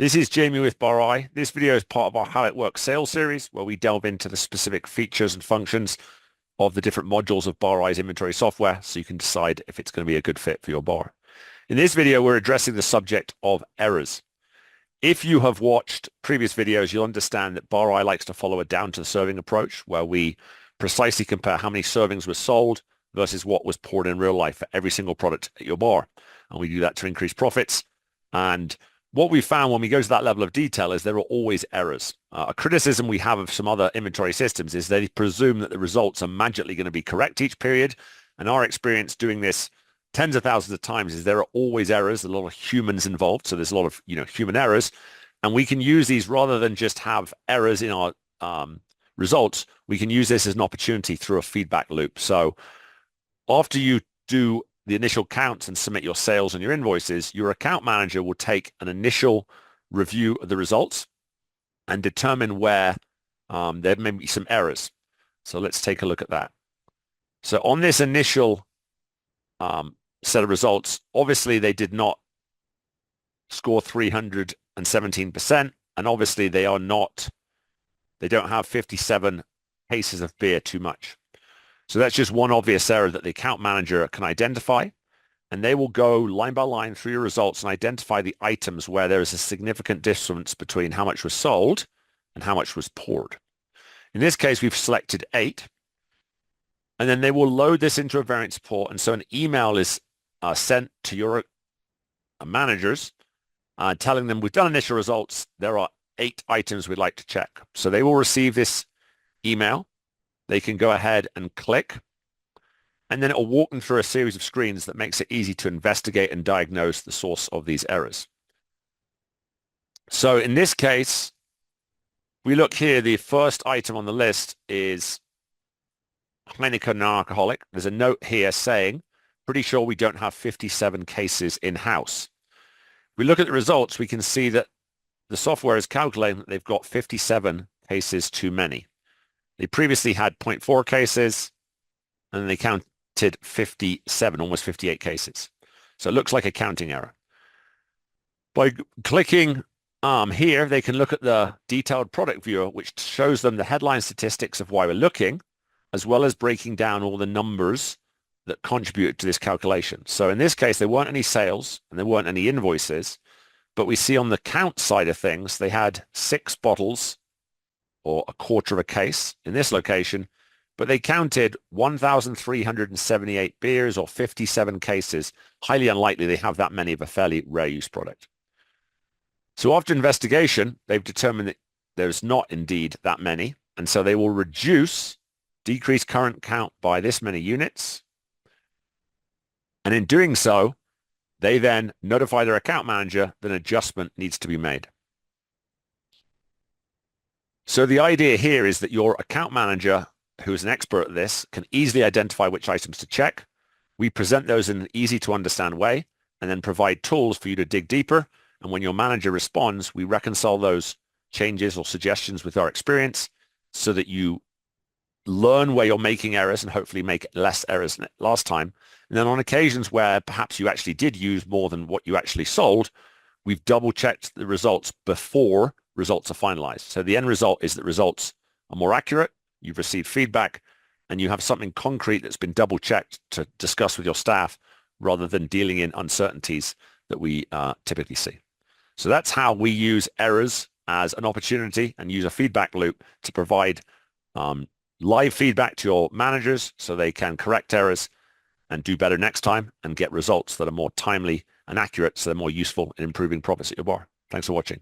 This is Jamie with BarI. This video is part of our How It Works sales series, where we delve into the specific features and functions of the different modules of BarI's inventory software so you can decide if it's going to be a good fit for your bar. In this video, we're addressing the subject of errors. If you have watched previous videos, you'll understand that BarI likes to follow a down to the serving approach, where we precisely compare how many servings were sold versus what was poured in real life for every single product at your bar. And we do that to increase profits. And what we found when we go to that level of detail is there are always errors. A criticism we have of some other inventory systems is they presume that the results are magically going to be correct each period. And our experience doing this tens of thousands of times is there are always errors, a lot of humans involved. So there's a lot of human errors. And we can use these rather than just have errors in our results. We can use this as an opportunity through a feedback loop. So after you do the initial counts and submit your sales and your invoices, your account manager will take an initial review of the results and determine where there may be some errors. So let's take a look at that. So on this initial set of results, obviously they did not score 317%, and obviously they don't have 57 cases of beer too much. So that's just one obvious error that the account manager can identify, and they will go line by line through your results and identify the items where there is a significant difference between how much was sold and how much was poured. In this case, we've selected 8, and then they will load this into a variance report. And so an email is sent to your managers telling them we've done initial results. There are 8 items we'd like to check. So they will receive this email. They can go ahead and click, and then it will walk them through a series of screens that makes it easy to investigate and diagnose the source of these errors. So in this case, we look here, the first item on the list is Heineken non-alcoholic. There's a note here saying, pretty sure we don't have 57 cases in-house. If we look at the results, we can see that the software is calculating that they've got 57 cases too many. They previously had 0.4 cases, and they counted 57, almost 58 cases. So it looks like a counting error. By clicking here, they can look at the detailed product viewer, which shows them the headline statistics of why we're looking, as well as breaking down all the numbers that contributed to this calculation. So in this case, there weren't any sales and there weren't any invoices, but we see on the count side of things, they had 6 bottles or a quarter of a case in this location, but they counted 1,378 beers or 57 cases. Highly unlikely they have that many of a fairly rare use product. So after investigation, they've determined that there's not indeed that many, and so they will decrease current count by this many units. And in doing so, they then notify their account manager that an adjustment needs to be made. So the idea here is that your account manager, who is an expert at this, can easily identify which items to check. We present those in an easy to understand way and then provide tools for you to dig deeper. And when your manager responds, we reconcile those changes or suggestions with our experience so that you learn where you're making errors and hopefully make less errors than last time. And then on occasions where perhaps you actually did use more than what you actually sold, we've double checked the results before results are finalized. So the end result is that results are more accurate, you've received feedback, and you have something concrete that's been double checked to discuss with your staff rather than dealing in uncertainties that we typically see. So that's how we use errors as an opportunity and use a feedback loop to provide live feedback to your managers so they can correct errors and do better next time and get results that are more timely and accurate so they're more useful in improving profits at your bar. Thanks for watching.